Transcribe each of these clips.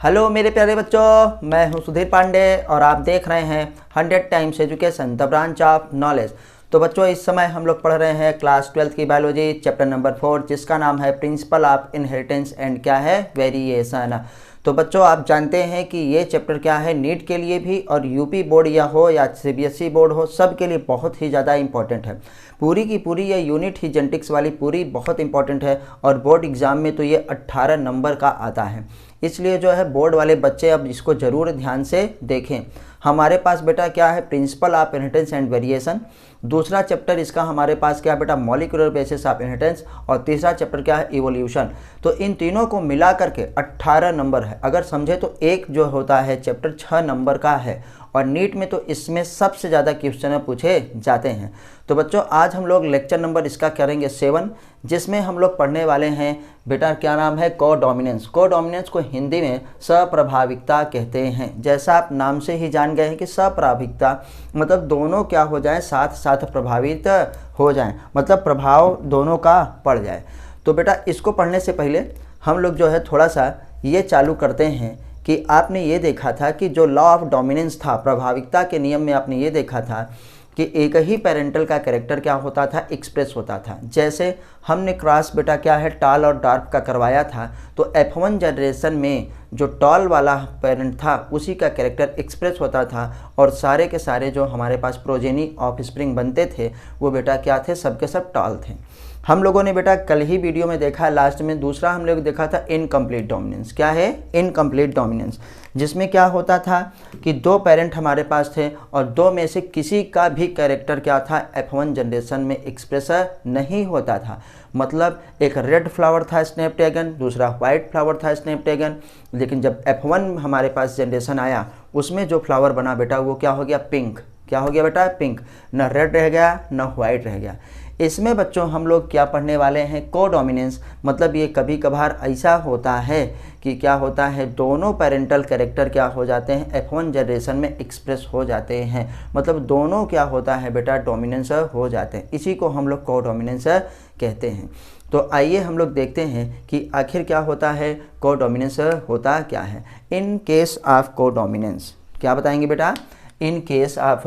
Hello मेरे प्यारे बच्चों, मैं हूं सुधीर पांडे और आप देख रहे हैं 100 times education the branch of knowledge. तो बच्चों, इस समय हम लोग पढ़ रहे हैं क्लास 12th की बायोलॉजी चैप्टर नंबर 4, जिसका नाम है प्रिंसिपल ऑफ इनहेरिटेंस एंड क्या है वेरिएशन। तो बच्चों, आप जानते हैं कि ये चैप्टर क्या है, नीट के लिए भी और यूपी बोर्ड या हो या सीबीएसई बोर्ड हो, सब के लिए बहुत ही ज़्यादा इंपॉर्टेंट है। पूरी की पूरी ये यूनिट ही जेनेटिक्स वाली पूरी बहुत इंपॉर्टेंट है और बोर्ड एग्ज़ाम में तो ये 18 नंबर का आता है। इसलिए जो है बोर्ड वाले बच्चे अब इसको ज़रूर ध्यान से देखें। हमारे पास बेटा क्या है, principle of inheritance and variation. दूसरा चैप्टर इसका हमारे पास क्या बेटा, मॉलिक्यूलर बेसिस ऑफ इनहेरिटेंस। और तीसरा चैप्टर क्या है, इवोल्यूशन। तो इन तीनों को मिला करके 18 नंबर है। अगर समझे तो एक जो होता है चैप्टर 6 नंबर का है और नीट में तो इसमें सबसे ज़्यादा क्वेश्चन पूछे जाते हैं। तो बच्चों, आज हम लोग लेक्चर नंबर इसका करेंगे 7, जिसमें हम लोग पढ़ने वाले हैं बेटा क्या नाम है, कोडोमिनेंस। कोडोमिनेंस को हिंदी में सप्रभाविकता कहते हैं। जैसा आप नाम से ही जान गए हैं कि सप्रभाविकता मतलब दोनों क्या हो जाए, साथ साथ प्रभावित हो जाएं, मतलब प्रभाव दोनों का पड़ जाए। तो बेटा इसको पढ़ने से पहले हम लोग जो है थोड़ा सा ये चालू करते हैं कि आपने ये देखा था कि जो लॉ ऑफ डोमिनेंस था, प्रभाविकता के नियम में आपने ये देखा था कि एक ही पेरेंटल का कैरेक्टर क्या होता था, एक्सप्रेस होता था। जैसे हमने क्रॉस बेटा क्या है, टॉल और डार्क का करवाया था, तो F1 जनरेशन में जो टॉल वाला पेरेंट था उसी का कैरेक्टर एक्सप्रेस होता था और सारे के सारे जो हमारे पास प्रोजेनी ऑफस्प्रिंग बनते थे वो बेटा क्या थे, सबके सब टॉल थे। हम लोगों ने बेटा कल ही वीडियो में देखा लास्ट में, दूसरा हम लोग देखा था इनकम्प्लीट डोमिनेंस। क्या है, इनकम्प्लीट डोमिनेंस, जिसमें क्या होता था कि दो पेरेंट हमारे पास थे और दो में से किसी का भी कैरेक्टर क्या था, F1 जनरेशन में एक्सप्रेस नहीं होता था। मतलब एक रेड फ्लावर था स्नैपड्रैगन, दूसरा वाइट फ्लावर था स्नैपड्रैगन, लेकिन जब F1 हमारे पास जनरेशन आया उसमें जो फ्लावर बना बेटा वो क्या हो गया, पिंक। क्या हो गया बेटा, पिंक। न रेड रह गया न वाइट रह गया। इसमें बच्चों हम लोग क्या पढ़ने वाले हैं, कोडोमिनेंस। मतलब ये कभी कभार ऐसा होता है कि क्या होता है, दोनों पेरेंटल कैरेक्टर क्या हो जाते हैं, F1 जनरेशन में एक्सप्रेस हो जाते हैं। मतलब दोनों क्या होता है बेटा, डोमिनेंस हो जाते हैं। इसी को हम लोग कोडोमिनेंस कहते हैं। तो आइए हम लोग देखते हैं कि आखिर क्या होता है, कोडोमिनेंस होता क्या है। इन केस ऑफ कोडोमिनेंस क्या बताएंगे बेटा, इन केस ऑफ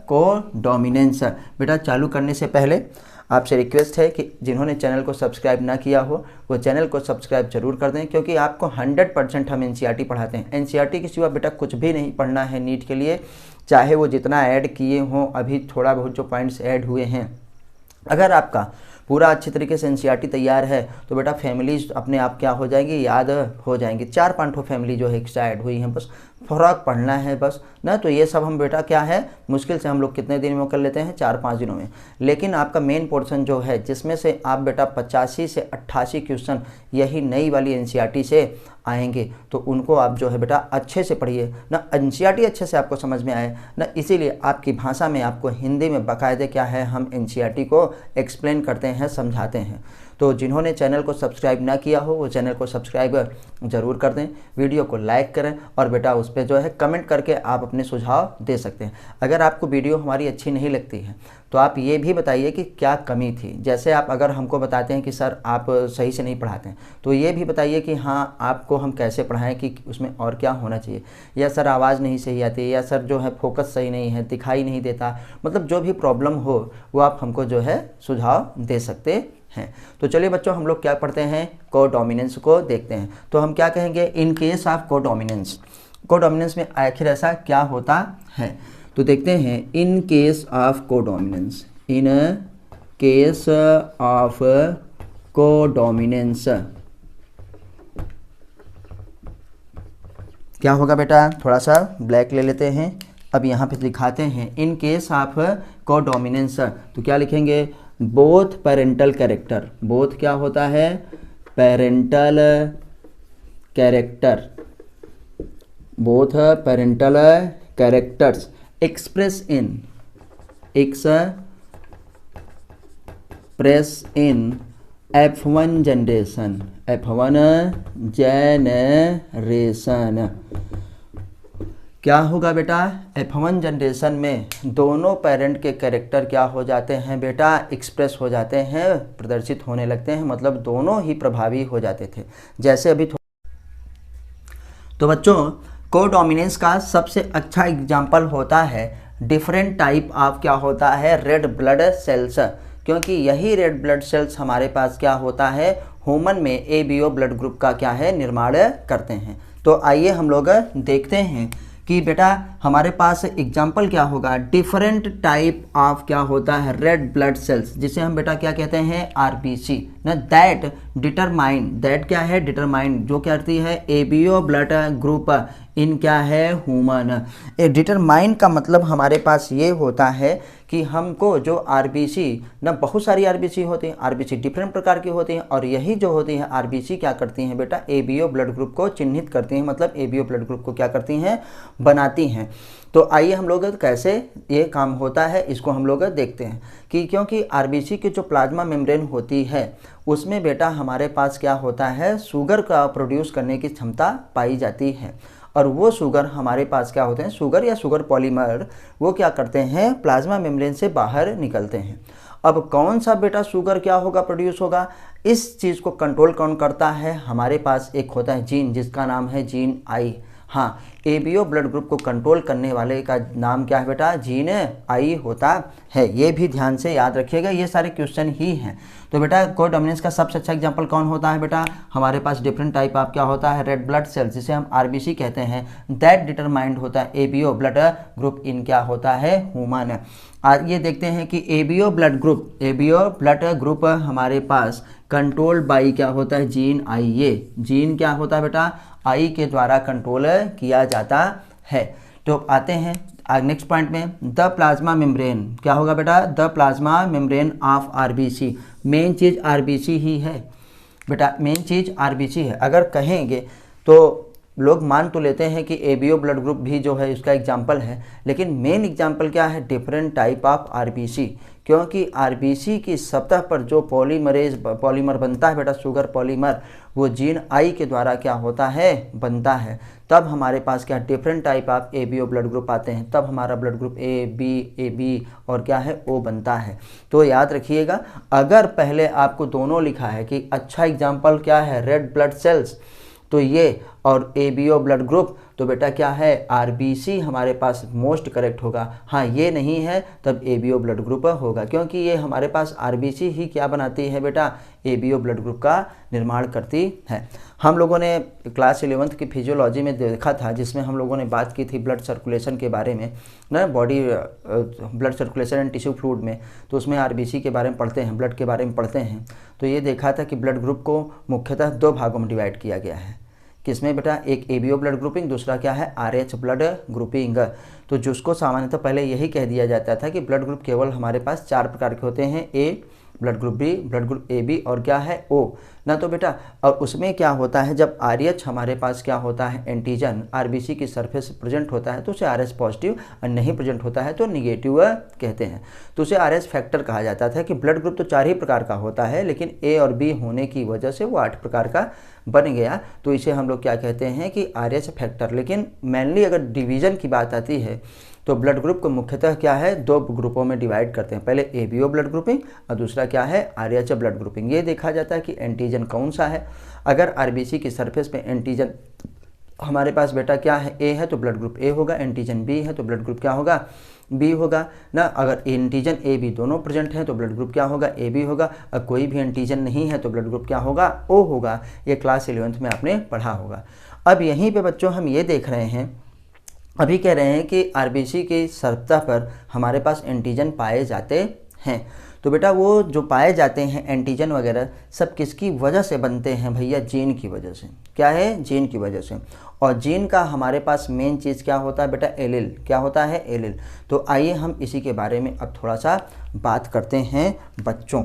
कोडोमिनेंस। बेटा चालू करने से पहले आपसे रिक्वेस्ट है कि जिन्होंने चैनल को सब्सक्राइब ना किया हो वो चैनल को सब्सक्राइब जरूर कर दें, क्योंकि आपको 100% हम एनसीईआरटी पढ़ाते हैं। एनसीईआरटी के सिवा बेटा कुछ भी नहीं पढ़ना है नीट के लिए, चाहे वो जितना ऐड किए हों, अभी थोड़ा बहुत जो पॉइंट्स ऐड हुए हैं। अगर आपका पूरा अच्छे तरीके से एनसीईआरटी तैयार है तो बेटा फैमिलीज अपने आप क्या हो जाएंगी, याद हो जाएंगी। 4-5 फैमिली जो है एक्स्ट्रा ऐड हुई हैं, बस फर्क पढ़ना है बस ना। तो ये सब हम बेटा क्या है, मुश्किल से हम लोग कितने दिन में कर लेते हैं, 4-5 दिनों में। लेकिन आपका मेन पोर्शन जो है, जिसमें से आप बेटा 85 से 88 क्वेश्चन यही नई वाली एनसीईआरटी से आएंगे, तो उनको आप जो है बेटा अच्छे से पढ़िए ना, एनसीईआरटी अच्छे से आपको समझ में आए ना। इसीलिए आपकी भाषा में आपको हिंदी में बाकायदे क्या है, हम एनसीईआरटी को एक्सप्लेन करते हैं, समझाते हैं। तो जिन्होंने चैनल को सब्सक्राइब ना किया हो वो चैनल को सब्सक्राइब ज़रूर कर दें, वीडियो को लाइक करें और बेटा उस पर जो है कमेंट करके आप अपने सुझाव दे सकते हैं। अगर आपको वीडियो हमारी अच्छी नहीं लगती है तो आप ये भी बताइए कि क्या कमी थी। जैसे आप अगर हमको बताते हैं कि सर आप सही से नहीं पढ़ाते हैं, तो ये भी बताइए कि हाँ आपको हम कैसे पढ़ाएं, कि उसमें और क्या होना चाहिए। या सर आवाज़ नहीं सही आती, या सर जो है फोकस सही नहीं है, दिखाई नहीं देता, मतलब जो भी प्रॉब्लम हो वो आप हमको जो है सुझाव दे सकते हैं। तो चलिए बच्चों, हम लोग क्या पढ़ते हैं, कोडोमिनेंस को देखते हैं। तो हम क्या कहेंगे, in case of codominance. Codominance में आखिर ऐसा क्या होता है, तो देखते हैं। In case of codominance, in case of codominance क्या होगा बेटा, थोड़ा सा ब्लैक ले लेते हैं, अब यहाँ पे दिखाते हैं। इन केस ऑफ कोडोमिनेंस तो क्या लिखेंगे, बोथ पेरेंटल कैरेक्टर। बोथ क्या होता है, parental character, both parental characters express in F1 generation, F1 generation. क्या होगा बेटा, F1 जनरेशन में दोनों पेरेंट के कैरेक्टर क्या हो जाते हैं बेटा, एक्सप्रेस हो जाते हैं, प्रदर्शित होने लगते हैं, मतलब दोनों ही प्रभावी हो जाते थे। जैसे अभी तो बच्चों कोडोमिनेंस का सबसे अच्छा एग्जाम्पल होता है डिफरेंट टाइप ऑफ क्या होता है रेड ब्लड सेल्स, क्योंकि यही रेड ब्लड सेल्स हमारे पास क्या होता है ह्यूमन में एबीओ ब्लड ग्रुप का क्या है निर्माण करते हैं। तो आइए हम लोग देखते हैं कि बेटा हमारे पास एग्जाम्पल क्या होगा डिफरेंट टाइप ऑफ क्या होता है रेड ब्लड सेल्स, जिसे हम बेटा क्या कहते हैं आरबीसी ना। दैट डिटरमाइन, दैट क्या है डिटरमाइन, जो क्या करती है एबीओ ब्लड ग्रुप इन क्या है ह्यूमन। ए डिटरमाइन का मतलब हमारे पास ये होता है कि हमको जो आरबीसी ना बहुत सारी आरबीसी होती हैं, आरबीसी डिफरेंट प्रकार की होती हैं, और यही जो होती है आरबीसी क्या करती हैं बेटा एबीओ ब्लड ग्रुप को चिन्हित करती हैं, मतलब एबीओ ब्लड ग्रुप को क्या करती हैं बनाती हैं। तो आइए हम लोग कैसे ये काम होता है इसको हम लोग देखते हैं कि क्योंकि आरबीसी की जो प्लाज्मा मेम्ब्रेन होती है उसमें बेटा हमारे पास क्या होता है शुगर का प्रोड्यूस करने की क्षमता पाई जाती है, और वो शुगर हमारे पास क्या होते हैं शुगर या शुगर पॉलीमर वो क्या करते हैं प्लाज्मा मेम्ब्रेन से बाहर निकलते हैं। अब कौन सा बेटा शुगर क्या होगा प्रोड्यूस होगा, इस चीज़ को कंट्रोल कौन करता है हमारे पास एक होता है जीन जिसका नाम है जीन आई। हाँ, एबीओ ब्लड ग्रुप को कंट्रोल करने वाले का नाम क्या है बेटा जीन आई होता है। ये भी ध्यान से याद रखिएगा, ये सारे क्वेश्चन ही हैं। तो बेटा कोडोमिनेंस का सबसे अच्छा एग्जांपल कौन होता है बेटा हमारे पास डिफरेंट टाइप ऑफ क्या होता है रेड ब्लड सेल्स, जिसे हम आरबीसी कहते हैं, दैट डिटरमाइंड होता है एबीओ ब्लड ग्रुप इन क्या होता है ह्यूमन। और ये देखते हैं कि एबीओ ब्लड ग्रुप हमारे पास कंट्रोल बाई क्या होता है जीन आई। ये जीन क्या होता है बेटा आई के द्वारा कंट्रोल किया जाता है। तो आते हैं नेक्स्ट पॉइंट में, द प्लाज्मा मेम्ब्रेन क्या होगा बेटा the plasma membrane of RBC. Main चीज़ आरबीसी ही है बेटा, मेन चीज़ आरबीसी है। अगर कहेंगे तो लोग मान तो लेते हैं कि एबीओ ब्लड ग्रुप भी जो है इसका एग्जाम्पल है, लेकिन मेन एग्जाम्पल क्या है डिफरेंट टाइप ऑफ आरबीसी, क्योंकि आरबीसी की सतह पर जो पॉलीमर बनता है बेटा शुगर पॉलीमर वो जीन आई के द्वारा क्या होता है बनता है। तब हमारे पास क्या different type of ABO blood group आते हैं, तब हमारा ब्लड ग्रुप ए बी और क्या है ओ बनता है। तो याद रखिएगा अगर पहले आपको दोनों लिखा है कि अच्छा एग्जाम्पल क्या है रेड ब्लड सेल्स तो ये और एबीओ ब्लड ग्रुप तो बेटा क्या है आरबीसी हमारे पास मोस्ट करेक्ट होगा। हाँ ये नहीं है तब एबीओ ब्लड ग्रुप होगा, क्योंकि ये हमारे पास आरबीसी ही क्या बनाती है बेटा एबीओ ब्लड ग्रुप का निर्माण करती है। हम लोगों ने क्लास 11th की फिजियोलॉजी में देखा था जिसमें हम लोगों ने बात की थी ब्लड सर्कुलेशन के बारे में ना, body blood circulation and tissue fluid में, तो उसमें आरबीसी के बारे में पढ़ते हैं, ब्लड के बारे में पढ़ते हैं। तो ये देखा था कि ब्लड ग्रुप को मुख्यतः दो भागों में डिवाइड किया गया है, किसमें बेटा एक एबीओ ब्लड ग्रुपिंग दूसरा क्या है आरएच ब्लड ग्रुपिंग। तो जिसको सामान्यतः पहले यही कह दिया जाता था कि ब्लड ग्रुप केवल हमारे पास 4 प्रकार के होते हैं, A blood group B blood group A B और क्या है ओ ना। तो बेटा और उसमें क्या होता है जब आरएच हमारे पास क्या होता है एंटीजन आरबीसी की सरफेस प्रेजेंट होता है तो उसे आरएच पॉजिटिव और नहीं प्रेजेंट होता है तो निगेटिव कहते हैं। तो उसे आरएच फैक्टर कहा जाता था कि ब्लड ग्रुप तो 4 ही प्रकार का होता है लेकिन ए और बी होने की वजह से वो 8 प्रकार का बन गया, तो इसे हम लोग क्या कहते हैं कि आरएच फैक्टर। लेकिन मेनली अगर डिवीज़न की बात आती है तो ब्लड ग्रुप को मुख्यतः क्या है 2 ग्रुपों में डिवाइड करते हैं, पहले एबीओ ब्लड ग्रुपिंग और दूसरा क्या है आरएच ब्लड ग्रुपिंग। ये देखा जाता है कि एंटीजन कौन सा है, अगर आरबीसी की सरफेस पे एंटीजन हमारे पास बेटा क्या है ए है तो ब्लड ग्रुप ए होगा, एंटीजन बी है तो ब्लड ग्रुप क्या होगा बी होगा ना। अगर एंटीजन ए बी दोनों प्रेजेंट हैं तो ब्लड ग्रुप क्या होगा ए बी होगा, और कोई भी एंटीजन नहीं है तो ब्लड ग्रुप क्या होगा ओ होगा। ये क्लास 11th में आपने पढ़ा होगा। अब यहीं पे बच्चों हम ये देख रहे हैं, अभी कह रहे हैं कि आरबीसी की सतह पर हमारे पास एंटीजन पाए जाते हैं। तो बेटा वो जो पाए जाते हैं एंटीजन वगैरह सब किसकी वजह से बनते हैं भैया जीन की वजह से। क्या है जीन की वजह से। और जीन का हमारे पास मेन चीज़ क्या होता है बेटा एलील, क्या होता है एलील। तो आइए हम इसी के बारे में अब थोड़ा सा बात करते हैं बच्चों।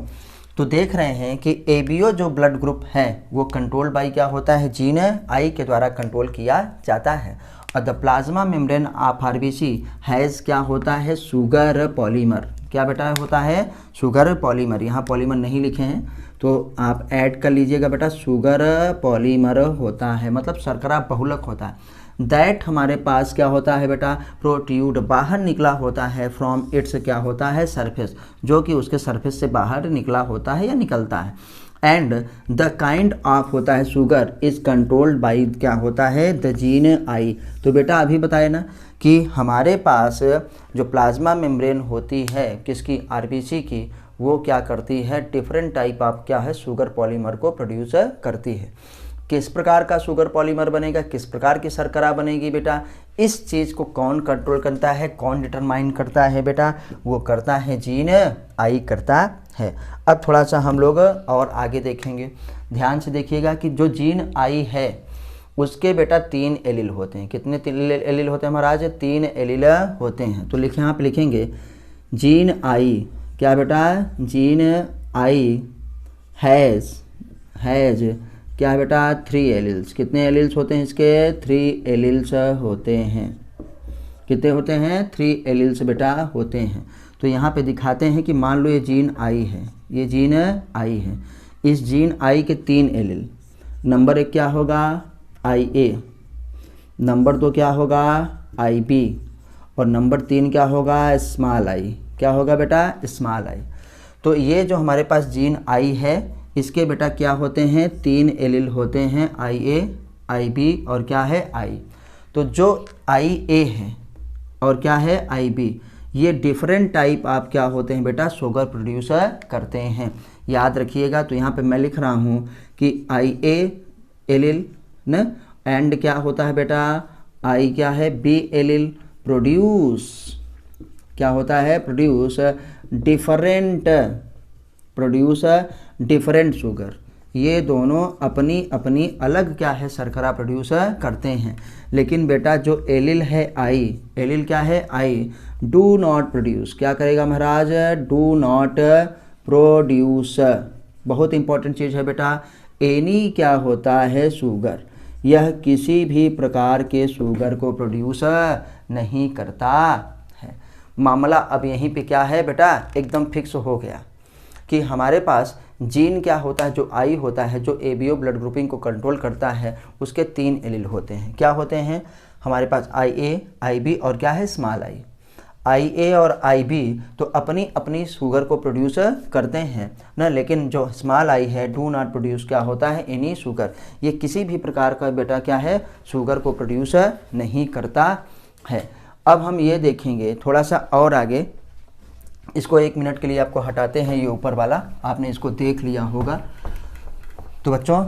तो देख रहे हैं कि एबीओ जो ब्लड ग्रुप है वो कंट्रोल बाई क्या होता है जीन आई के द्वारा कंट्रोल किया जाता है। और the plasma membrane of RBC has क्या होता है शुगर पॉलीमर, क्या बेटा होता है शुगर पॉलीमर। यहाँ पॉलीमर नहीं लिखे हैं तो आप ऐड कर लीजिएगा बेटा, शुगर पॉलीमर होता है मतलब शर्करा बहुलक होता है। दैट हमारे पास क्या होता है बेटा प्रोट्यूड बाहर निकला होता है फ्रॉम इट्स क्या होता है सरफेस, जो कि उसके सरफेस से बाहर निकला होता है या निकलता है। एंड द काइंड ऑफ होता है शुगर इज़ कंट्रोल्ड बाई क्या होता है द जीन आई। तो बेटा अभी बताए ना कि हमारे पास जो प्लाज्मा मेम्ब्रेन होती है किसकी, आरबीसी की, वो क्या करती है, डिफरेंट टाइप ऑफ क्या है शुगर पॉलीमर को प्रोड्यूस करती है। किस प्रकार का शुगर पॉलीमर बनेगा, किस प्रकार की शर्करा बनेगी बेटा, इस चीज़ को कौन कंट्रोल करता है, कौन डिटरमाइन करता है बेटा, वो करता है जीन आई करता है। अब थोड़ा सा हम लोग और आगे देखेंगे, ध्यान से देखिएगा कि जो जीन आई है उसके बेटा 3 एलील होते हैं। कितने एलील होते हैं महाराज, 3 एलील होते हैं। तो लिखे, यहाँ पे लिखेंगे जीन आई, क्या बेटा, जीन आई हैज़ क्या है बेटा, 3 एलील्स। कितने एलील्स होते हैं इसके, 3 एलील्स होते हैं। कितने होते हैं, 3 एलील्स बेटा होते हैं। तो यहाँ पे दिखाते हैं कि मान लो ये जीन आई है, ये जीन आई है, इस जीन आई के 3 एलील, नंबर 1 क्या होगा, आई ए, नंबर 2 क्या होगा, आई बी, और नंबर 3 क्या होगा, स्मॉल आई। क्या होगा बेटा, स्मॉल आई। तो ये जो हमारे पास जीन आई है इसके बेटा क्या होते हैं, 3 एलील होते हैं, आई ए, आई बी और क्या है, आई। तो जो आई ए है और क्या है, आई बी, ये डिफरेंट टाइप आप क्या होते हैं बेटा, शुगर प्रोड्यूस करते हैं। याद रखिएगा। तो यहाँ पे मैं लिख रहा हूँ कि आई ए एलील न, एंड क्या होता है बेटा, आई क्या है, बी एलील प्रोड्यूस, क्या होता है, प्रोड्यूस डिफरेंट शुगर। ये दोनों अपनी अपनी अलग क्या है, शर्करा प्रोड्यूस करते हैं। लेकिन बेटा जो एलील है आई, एलील क्या है, आई, डू नॉट प्रोड्यूस, क्या करेगा महाराज, डू नॉट प्रोड्यूस। बहुत इंपॉर्टेंट चीज़ है बेटा, एनी क्या होता है, शुगर, यह किसी भी प्रकार के शुगर को प्रोड्यूस नहीं करता है। मामला अब यहीं पे क्या है बेटा, एकदम फिक्स हो गया कि हमारे पास जीन क्या होता है, जो आई होता है, जो एबीओ ब्लड ग्रुपिंग को कंट्रोल करता है, उसके 3 एलील होते हैं। क्या होते हैं हमारे पास, आई ए, आई बी और क्या है, स्मॉल आई। आई ए और आई बी तो अपनी अपनी शुगर को प्रोड्यूस करते हैं ना, लेकिन जो स्मॉल आई है, डू नॉट प्रोड्यूस, क्या होता है, एनी शुगर, ये किसी भी प्रकार का बेटा क्या है, शुगर को प्रोड्यूस नहीं करता है। अब हम ये देखेंगे थोड़ा सा और आगे, इसको 1 मिनट के लिए आपको हटाते हैं, ये ऊपर वाला आपने इसको देख लिया होगा। तो बच्चों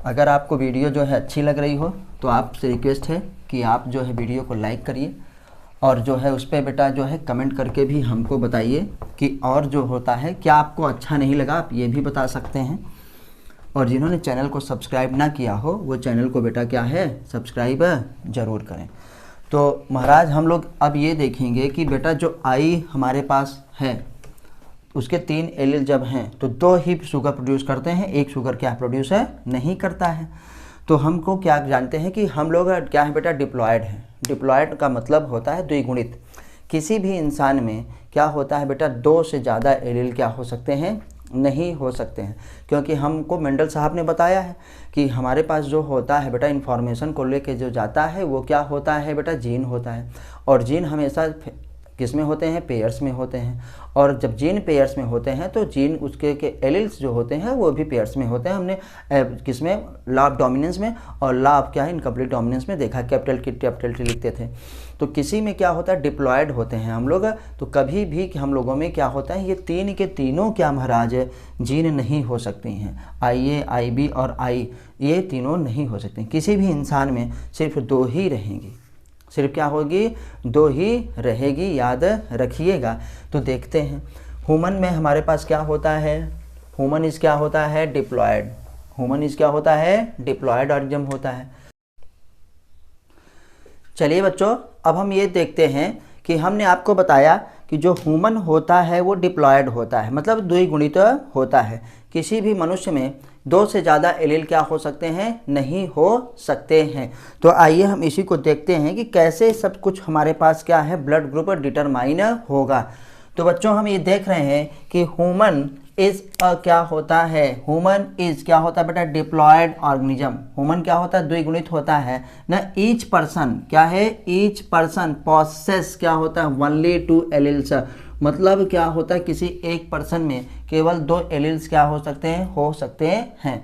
अगर आपको वीडियो जो है अच्छी लग रही हो तो आपसे रिक्वेस्ट है कि आप जो है वीडियो को लाइक करिए, और जो है उस पर बेटा जो है कमेंट करके भी हमको बताइए कि और जो होता है क्या आपको अच्छा नहीं लगा, आप ये भी बता सकते हैं। और जिन्होंने चैनल को सब्सक्राइब ना किया हो वो चैनल को बेटा क्या है, सब्सक्राइब ज़रूर करें। तो महाराज हम लोग अब ये देखेंगे कि बेटा जो आई हमारे पास है उसके 3 एलील जब हैं तो 2 ही शुगर प्रोड्यूस करते हैं, एक शुगर क्या प्रोड्यूस नहीं करता है। तो हमको क्या जानते हैं कि हम लोग क्या है बेटा, डिप्लॉयड हैं। डिप्लॉयड का मतलब होता है द्विगुणित। किसी भी इंसान में क्या होता है बेटा, 2 से ज़्यादा एलील क्या हो सकते हैं, नहीं हो सकते हैं, क्योंकि हमको मेंडल साहब ने बताया है कि हमारे पास जो होता है बेटा इन्फॉर्मेशन को लेके जो जाता है वो क्या होता है बेटा, जीन होता है। और जीन हमेशा किस में होते हैं, पेयर्स में होते हैं। और जब जीन पेयर्स में होते हैं तो जीन उसके के एलील्स जो होते हैं वो भी पेयर्स में होते हैं। हमने किस में, लॉ ऑफ डोमिनेंस में और लॉ ऑफ क्या है, इनकम्प्लीट डोमिनेंस में देखा, कैपिटल टी लिखते थे। तो किसी में क्या होता है, डिप्लॉयड होते हैं हम लोग। तो कभी भी हम लोगों में क्या होता है, ये 3 के तीनों क्या महाराज जीन नहीं हो सकती हैं, आई ए, आई बी और आई, ये तीनों नहीं हो सकते। किसी भी इंसान में सिर्फ 2 ही रहेंगी, सिर्फ क्या होगी, 2 ही रहेगी, याद रखिएगा। तो देखते हैं ह्यूमन में हमारे पास क्या होता है, ह्यूमन इज क्या होता है, डिप्लॉयड। ह्यूमन इज क्या होता है, डिप्लॉयड ऑर्गेनिज्म होता है। चलिए बच्चों अब हम ये देखते हैं कि हमने आपको बताया कि जो ह्यूमन होता है वो डिप्लॉयड होता है, मतलब द्विगुणित होता है। किसी भी मनुष्य में 2 से ज़्यादा एलील क्या हो सकते हैं, नहीं हो सकते हैं। तो आइए हम इसी को देखते हैं कि कैसे सब कुछ हमारे पास क्या है, ब्लड ग्रुप डिटरमाइन होगा। तो बच्चों हम ये देख रहे हैं कि ह्यूमन इज क्या होता है, ह्यूमन इज क्या होता है बेटा, डिप्लॉयड ऑर्गेनिज्म। ह्यूमन क्या होता है, द्विगुणित होता है ना। ईच पर्सन क्या है, ईच पर्सन पॉसेस क्या होता है, ओनली 2 एलील्स, मतलब क्या होता है, किसी एक पर्सन में केवल 2 एलील्स क्या हो सकते हैं।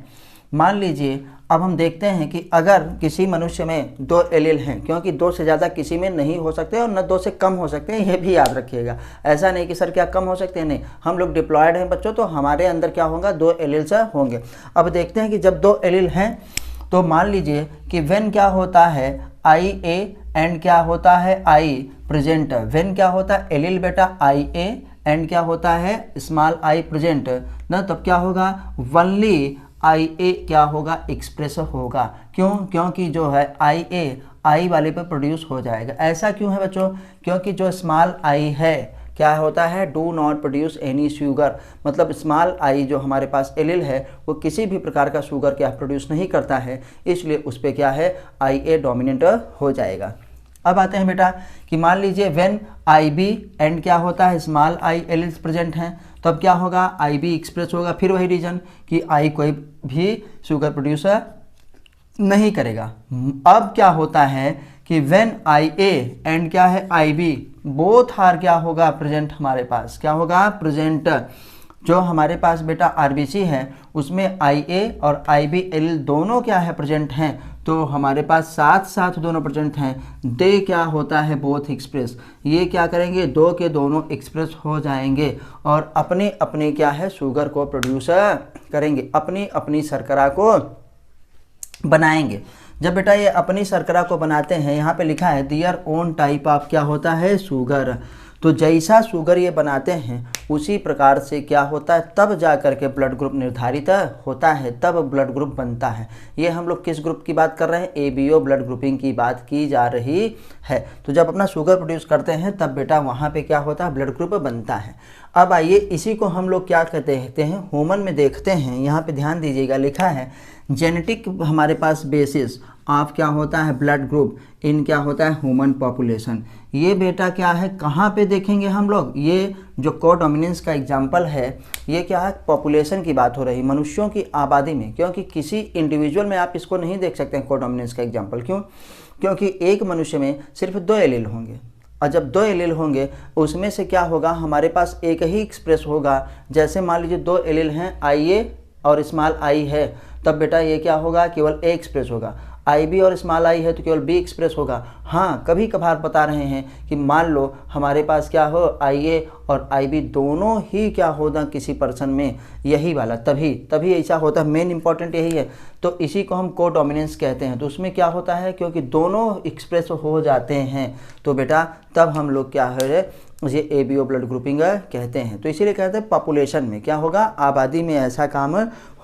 मान लीजिए अब हम देखते हैं कि अगर किसी मनुष्य में 2 एलील हैं, क्योंकि 2 से ज़्यादा किसी में नहीं हो सकते और न 2 से कम हो सकते हैं, ये भी याद रखिएगा। ऐसा नहीं कि सर क्या कम हो सकते हैं, नहीं, हम लोग डिप्लॉयड हैं बच्चों, तो हमारे अंदर क्या होगा, 2 एलील्स होंगे। अब देखते हैं कि जब 2 एलील हैं तो मान लीजिए कि व्हेन क्या होता है आई ए एंड क्या होता है आई प्रेजेंट। व्हेन क्या होता है एलील बेटा आई ए एंड क्या होता है स्मॉल आई प्रेजेंट ना, तब क्या होगा वनली आई ए क्या होगा एक्सप्रेस होगा। क्यों? क्योंकि जो है आई ए आई वाले पे प्रोड्यूस हो जाएगा। ऐसा क्यों है बच्चों? क्योंकि जो स्मॉल आई है क्या होता है do not produce any sugar, मतलब स्मॉल आई जो हमारे पास एलील है वो किसी भी प्रकार का शुगर क्या प्रोड्यूस नहीं करता है, इसलिए उस पर क्या है आई ए डोमिनेंट हो जाएगा। अब आते हैं बेटा कि मान लीजिए व्हेन आई बी एंड क्या होता है स्मॉल आई एलील्स प्रेजेंट हैं, तो अब क्या होगा आई बी एक्सप्रेस होगा। फिर वही रीजन कि आई कोई भी शुगर प्रोड्यूसर नहीं करेगा। अब क्या होता है कि व्हेन आई ए एंड क्या है आई बी बोथ आर क्या होगा प्रेजेंट, हमारे पास क्या होगा प्रेजेंट। जो हमारे पास बेटा आरबीसी है उसमें आई ए और आई बी एल दोनों क्या है प्रेजेंट हैं, तो हमारे पास साथ साथ दोनों प्रेजेंट हैं। दे क्या होता है बोथ एक्सप्रेस, ये क्या करेंगे 2 के दोनों एक्सप्रेस हो जाएंगे और अपने अपने क्या है शुगर को प्रोड्यूस करेंगे, अपनी अपनी शर्करा को बनाएंगे। जब बेटा ये अपनी शर्करा को बनाते हैं, यहाँ पे लिखा है देयर ओन टाइप ऑफ क्या होता है शुगर, तो जैसा शुगर ये बनाते हैं उसी प्रकार से क्या होता है तब जा कर के ब्लड ग्रुप निर्धारित होता है, तब ब्लड ग्रुप बनता है। ये हम लोग किस ग्रुप की बात कर रहे हैं, एबीओ ब्लड ग्रुपिंग की बात की जा रही है। तो जब अपना शुगर प्रोड्यूस करते हैं तब बेटा वहाँ पे क्या होता है ब्लड ग्रुप बनता है। अब आइए इसी को हम लोग क्या कहते हैं ह्यूमन में देखते हैं। यहाँ पे ध्यान दीजिएगा, लिखा है जेनेटिक हमारे पास बेसिस ऑफ क्या होता है ब्लड ग्रुप इन क्या होता है ह्यूमन पॉपुलेशन। ये बेटा क्या है कहाँ पे देखेंगे हम लोग, ये जो कोडोमिनेंस का एग्जाम्पल है ये क्या है पॉपुलेशन की बात हो रही, मनुष्यों की आबादी में, क्योंकि किसी इंडिविजुअल में आप इसको नहीं देख सकते हैं कोडोमिनेंस का एग्जाम्पल। क्यों? क्योंकि एक मनुष्य में सिर्फ 2 एलील होंगे और जब 2 एलील होंगे उसमें से क्या होगा हमारे पास एक ही एक्सप्रेस होगा। जैसे मान लीजिए 2 एलील हैं आई ए और स्मॉल आई है, तब बेटा ये क्या होगा केवल ए एक्सप्रेस होगा। आई बी और स्मॉल आई है तो केवल बी एक्सप्रेस होगा। हाँ कभी कभार बता रहे हैं कि मान लो हमारे पास क्या हो आई ए और आई बी दोनों ही क्या होगा किसी पर्सन में यही वाला, तभी ऐसा होता है। मेन इंपॉर्टेंट यही है, तो इसी को हम कोडोमिनेंस कहते हैं। तो उसमें क्या होता है क्योंकि दोनों एक्सप्रेस हो जाते हैं तो बेटा तब हम लोग क्या है ये एबीओ ब्लड ग्रुपिंग कहते हैं। तो इसीलिए कहते हैं पॉपुलेशन में क्या होगा आबादी में ऐसा काम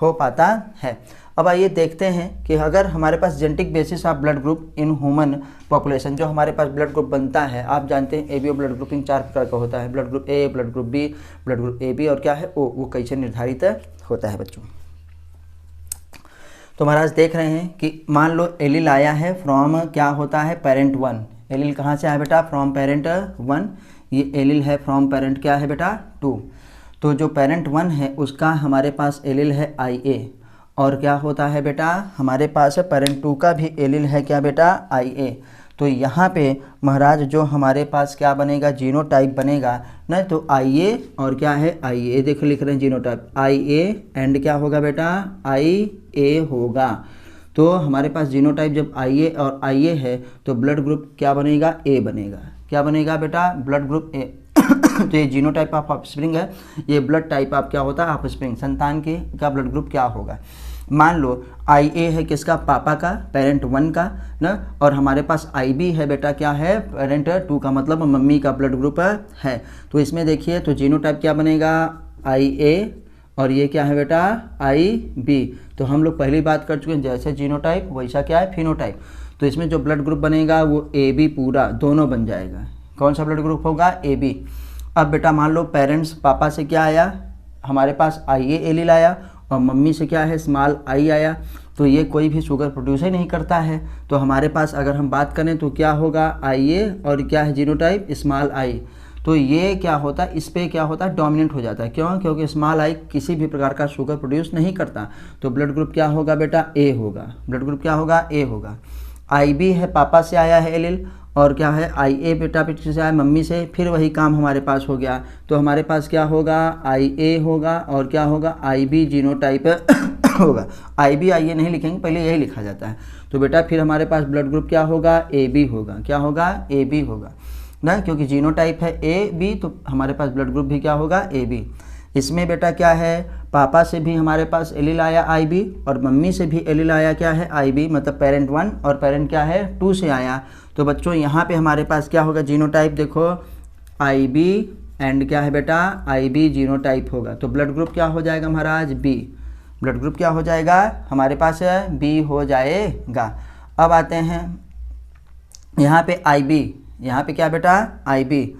हो पाता है। अब आइए देखते हैं कि अगर हमारे पास genetic basis of blood group in human population जो हमारे पास ब्लड ग्रुप बनता है, आप जानते हैं एबीओ ब्लड ग्रुपिंग 4 प्रकार का होता है, blood group A, blood group B, blood group A B और क्या है ओ, वो कैसे निर्धारित होता है बच्चों। तो महाराज देख रहे हैं कि मान लो एलील आया है फ्रॉम क्या होता है पेरेंट 1। एलील कहाँ से आया बेटा फ्रॉम पेरेंट 1, ये एलील है फ्रॉम पेरेंट क्या है बेटा 2। तो जो पेरेंट 1 है उसका हमारे पास एलील है आई ए और क्या होता है बेटा हमारे पास पेरेंट 2 का भी एलील है क्या बेटा आई ए। तो यहाँ पे महाराज जो हमारे पास क्या बनेगा जीनोटाइप बनेगा ना, तो आई ए और क्या है आई ए, देखो लिख रहे हैं जीनोटाइप आई ए एंड क्या होगा बेटा आई ए होगा। तो हमारे पास जीनोटाइप जब आई ए और आई ए है तो ब्लड ग्रुप क्या बनेगा ए बनेगा। क्या बनेगा बेटा ब्लड ग्रुप ए। तो ये जीनोटाइप ऑफ ऑफस्प्रिंग है, ये ब्लड टाइप ऑफ क्या होता है ऑफस्प्रिंग संतान के का ब्लड ग्रुप क्या होगा। मान लो आई ए है किसका पापा का पेरेंट 1 का ना, और हमारे पास आई बी है बेटा क्या है पेरेंट 2 का मतलब मम्मी का ब्लड ग्रुप है। तो इसमें देखिए तो जीनोटाइप क्या बनेगा आई ए और ये क्या है बेटा आई बी। तो हम लोग पहली बात कर चुके हैं जैसे जीनोटाइप वैसा क्या है फिनोटाइप। तो इसमें जो ब्लड ग्रुप बनेगा वो ए बी पूरा दोनों बन जाएगा। कौन सा ब्लड ग्रुप होगा ए बी। अब बेटा मान लो पेरेंट्स पापा से क्या आया हमारे पास आई ए एलील आया और मम्मी से क्या है स्मॉल आई आया, तो ये कोई भी शुगर प्रोड्यूस ही नहीं करता है। तो हमारे पास अगर हम बात करें तो क्या होगा आई ए और क्या है जीनोटाइप स्मॉल आई। तो ये क्या होता है इस पर क्या होता है डोमिनेंट हो जाता है। क्यों? क्योंकि स्मॉल आई किसी भी प्रकार का शुगर प्रोड्यूस नहीं करता। तो ब्लड ग्रुप क्या होगा बेटा ए होगा, ब्लड ग्रुप क्या होगा ए होगा। आई बी है पापा से आया है एलील और क्या है आई ए बेटा पीछे से आया मम्मी से, फिर वही काम हमारे पास हो गया। तो हमारे पास क्या होगा, आई ए होगा और क्या होगा, आई बी जीनोटाइप होगा। आई बी आई ए नहीं लिखेंगे, पहले यही लिखा जाता है। तो बेटा फिर हमारे पास ब्लड ग्रुप क्या होगा, ए बी होगा। क्या होगा, ए बी होगा ना, क्योंकि जीनोटाइप है ए बी, तो हमारे पास ब्लड ग्रुप भी क्या होगा, ए बी। इसमें बेटा क्या है, पापा से भी हमारे पास एलील आया आई बी, और मम्मी से भी एलील आया क्या है, आई बी, मतलब पेरेंट 1 और पेरेंट क्या है 2 से आया। तो बच्चों यहाँ पे हमारे पास क्या होगा, जीनोटाइप देखो आई बी एंड क्या है बेटा, आई बी जीनोटाइप होगा। तो ब्लड ग्रुप क्या हो जाएगा महाराज, बी। ब्लड ग्रुप क्या हो जाएगा हमारे पास, बी हो जाएगा। अब आते हैं यहाँ पे आई बी, यहाँ पे क्या बेटा, आई बी,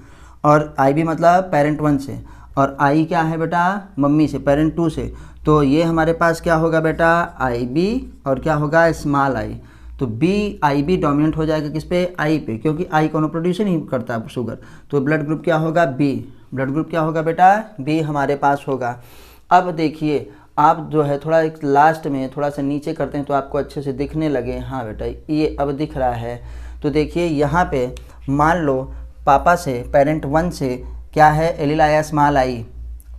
और आई बी मतलब पेरेंट 1 से, और आई क्या है बेटा, मम्मी से, पेरेंट 2 से। तो ये हमारे पास क्या होगा बेटा, आई बी और क्या होगा, स्मॉल आई। तो बी आई बी डोमिनेंट हो जाएगा किस पे, आई पे, क्योंकि आई कोनो प्रोड्यूस नहीं करता शुगर। तो ब्लड ग्रुप क्या होगा, बी। ब्लड ग्रुप क्या होगा बेटा, बी हमारे पास होगा। अब देखिए आप जो है थोड़ा एक लास्ट में थोड़ा सा नीचे करते हैं तो आपको अच्छे से दिखने लगे। हाँ बेटा ये अब दिख रहा है। तो देखिए यहाँ पे मान लो पापा से, पेरेंट 1 से क्या है, एलील आया स्मॉल आई,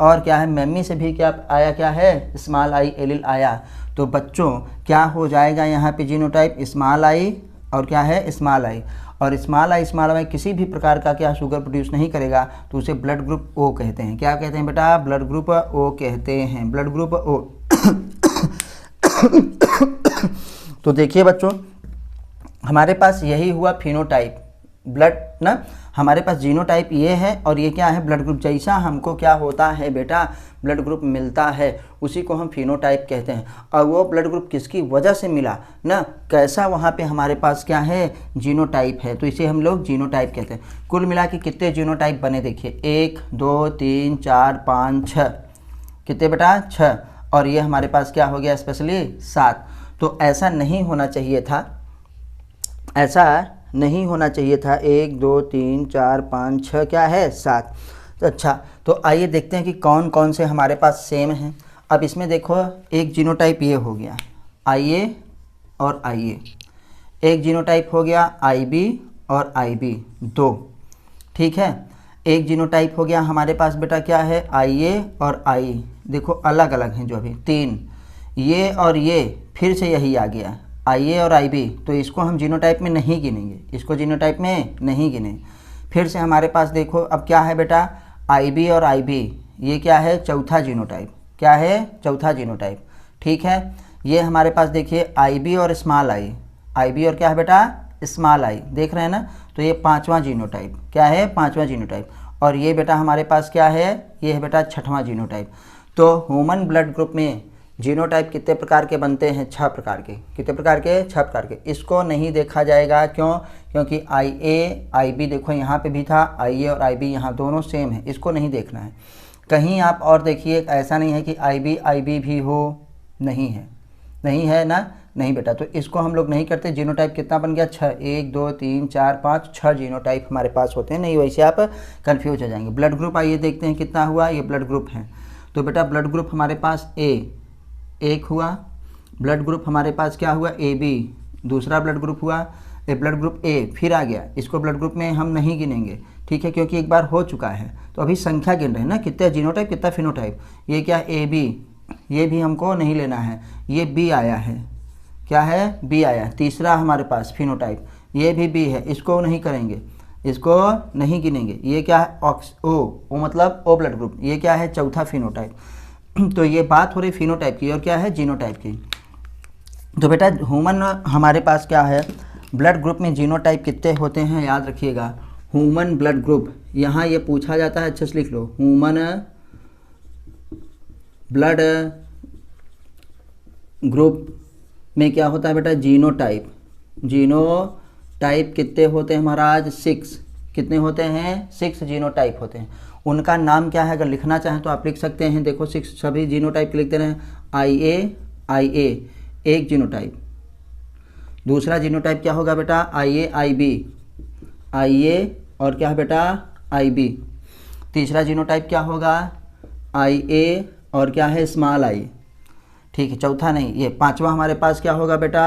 और क्या है मम्मी से भी क्या आया, क्या है स्मॉल आई एलील आया। तो बच्चों क्या हो जाएगा यहाँ पे जीनोटाइप, स्मॉल आई और क्या है स्मॉल आई, और स्मॉल आई किसी भी प्रकार का क्या शुगर प्रोड्यूस नहीं करेगा, तो उसे ब्लड ग्रुप ओ कहते हैं। क्या कहते हैं बेटा, ब्लड ग्रुप ओ कहते हैं, ब्लड ग्रुप ओ। तो देखिए बच्चों हमारे पास यही हुआ फिनोटाइप, ब्लड ना, हमारे पास जीनोटाइप ये है और ये क्या है ब्लड ग्रुप। जैसा हमको क्या होता है बेटा, ब्लड ग्रुप मिलता है उसी को हम फिनोटाइप कहते हैं। और वो ब्लड ग्रुप किसकी वजह से मिला ना, कैसा वहाँ पे हमारे पास क्या है, जीनोटाइप है, तो इसे हम लोग जीनोटाइप कहते हैं। कुल मिला के कितने जीनोटाइप बने देखिए, 1 2 3 4 5 6, कितने बेटा 6, और ये हमारे पास क्या हो गया स्पेशली 7। तो ऐसा नहीं होना चाहिए था, ऐसा नहीं होना चाहिए था। 1 2 3 4 5 6 क्या है 7। तो अच्छा, तो आइए देखते हैं कि कौन कौन से हमारे पास सेम हैं। अब इसमें देखो एक जीनोटाइप ये हो गया आई ए और आई ए, एक जीनोटाइप हो गया आई बी और आई बी 2, ठीक है। एक जीनोटाइप हो गया हमारे पास बेटा क्या है, आई ए और आई, देखो अलग अलग हैं जो अभी 3, ये और ये फिर से यही आ गया आई ए और आई बी, तो इसको हम जीनोटाइप में नहीं गिनेंगे, इसको जीनोटाइप में नहीं गिने। फिर से हमारे पास देखो अब क्या है बेटा, आई बी और आई बी, ये क्या है चौथा जीनोटाइप, क्या है चौथा जीनोटाइप, ठीक है। ये हमारे पास देखिए आई बी और स्मॉल आई, आई बी और क्या है बेटा स्मॉल आई, देख रहे हैं ना। तो ये 5वां जीनोटाइप, क्या है 5वां जीनोटाइप, और ये बेटा हमारे पास क्या है, ये है बेटा 6वां जीनोटाइप। तो ह्यूमन ब्लड ग्रुप में जीनोटाइप कितने प्रकार के बनते हैं, 6 प्रकार के। कितने प्रकार के, 6 प्रकार के। इसको नहीं देखा जाएगा, क्यों, क्योंकि आई ए आई बी देखो यहाँ पे भी था, आई ए और आई बी यहाँ दोनों सेम है, इसको नहीं देखना है। कहीं आप और देखिए, ऐसा नहीं है कि आई बी भी हो, नहीं है, नहीं है ना, नहीं बेटा। तो इसको हम लोग नहीं करते। जीनोटाइप कितना बन गया 6, 1 2 3 4 5 6 जीनोटाइप हमारे पास होते हैं, नहीं वैसे आप कन्फ्यूज हो जाएंगे। ब्लड ग्रुप आइए देखते हैं कितना हुआ, ये ब्लड ग्रुप है। तो बेटा ब्लड ग्रुप हमारे पास ए 1 हुआ, ब्लड ग्रुप हमारे पास क्या हुआ ए बी, दूसरा ब्लड ग्रुप हुआ ब्लड ग्रुप ए, फिर आ गया, इसको ब्लड ग्रुप में हम नहीं गिनेंगे, ठीक है, क्योंकि एक बार हो चुका है। तो अभी संख्या गिन रहे हैं ना, कितने जीनोटाइप कितना फिनोटाइप। ये क्या ए बी, ये भी हमको नहीं लेना है, ये बी आया है, क्या है बी आया है। तीसरा हमारे पास फिनोटाइप, ये भी बी है, इसको नहीं करेंगे, इसको नहीं गिनेंगे। ये क्या है ओ मतलब ओ ब्लड ग्रुप, ये क्या है चौथा फिनोटाइप। तो ये बात हो रही फिनोटाइप की, और क्या है जीनोटाइप की। तो बेटा ह्यूमन हमारे पास क्या है, ब्लड ग्रुप में जीनोटाइप कितने होते हैं याद रखिएगा। ह्यूमन ब्लड ग्रुप, यहाँ ये पूछा जाता है, अच्छे से लिख लो, ह्यूमन ब्लड ग्रुप में क्या होता है बेटा जीनोटाइप। जीनोटाइप कितने होते हैं महाराज 6, कितने होते हैं 6 जीनोटाइप होते हैं। उनका नाम क्या है, अगर लिखना चाहें तो आप लिख सकते हैं, देखो 6 सभी जीनोटाइप लिखते रहे। आई ए एक जीनोटाइप, दूसरा जीनोटाइप क्या होगा बेटा आई ए और क्या है बेटा आई बी। तीसरा जीनोटाइप क्या होगा आई ए और क्या है स्मॉल आई, ठीक है, चौथा नहीं, ये 5वां हमारे पास क्या होगा बेटा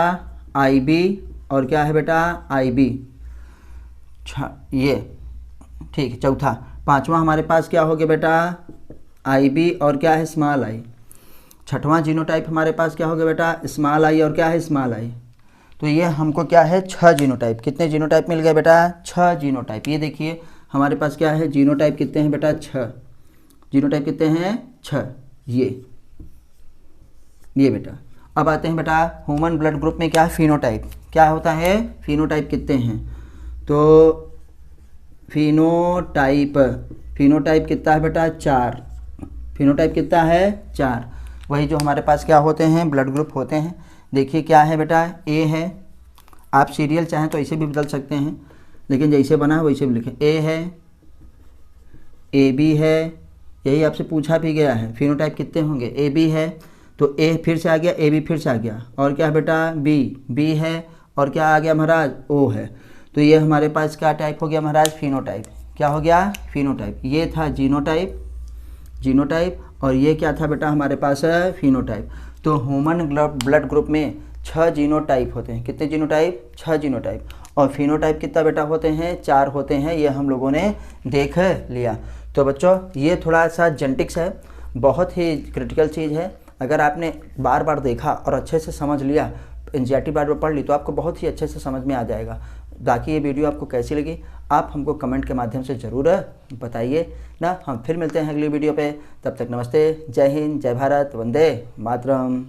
आई बी और क्या है बेटा आई बी, ये ठीक है। चौथा, पांचवा हमारे पास क्या हो गया बेटा, आई बी और क्या है स्मॉल आई। छठवां जीनोटाइप हमारे पास क्या हो गया बेटा, स्मॉल आई और क्या है स्मॉल आई। तो ये हमको क्या है 6 जीनोटाइप। कितने जीनोटाइप मिल गए बेटा, 6 जीनोटाइप। ये देखिए हमारे पास क्या है जीनोटाइप कितने हैं बेटा, 6 जीनोटाइप कितने हैं, 6। ये बेटा। अब आते हैं बेटा ह्यूमन ब्लड ग्रुप में क्या है फिनोटाइप, क्या होता है फिनोटाइप कितने हैं। तो फिनोटाइप कितना है बेटा, 4। फिनोटाइप कितना है, 4। वही जो हमारे पास क्या होते हैं ब्लड ग्रुप होते हैं। देखिए क्या है बेटा, ए है, आप सीरियल चाहें तो ऐसे भी बदल सकते हैं, लेकिन जैसे बना है वैसे भी लिखें। ए है, ए बी है, यही आपसे पूछा भी गया है फिनोटाइप कितने होंगे, ए बी है तो ए फिर से आ गया, ए बी फिर से आ गया, और क्या है बेटा बी है, और क्या आ गया महाराज, ओ है। तो ये हमारे पास क्या टाइप हो गया महाराज, फिनोटाइप। क्या हो गया, फिनोटाइप। ये था जीनोटाइप और ये क्या था बेटा हमारे पास है फिनोटाइप। तो ह्यूमन ब्लड ग्रुप में 6 जीनोटाइप होते हैं। कितने जीनोटाइप, 6 जीनोटाइप। और फिनोटाइप कितना बेटा होते हैं, 4 होते हैं। ये हम लोगों ने देख लिया। तो बच्चों ये थोड़ा सा जेनेटिक्स है, बहुत ही क्रिटिकल चीज़ है। अगर आपने बार बार देखा और अच्छे से समझ लिया, एनसीईआरटी बार बार पढ़ ली, तो आपको बहुत ही अच्छे से समझ में आ जाएगा। बाकी ये वीडियो आपको कैसी लगी आप हमको कमेंट के माध्यम से ज़रूर बताइए ना। हम फिर मिलते हैं अगली वीडियो पे, तब तक नमस्ते, जय हिंद, जय भारत, वंदे मातरम।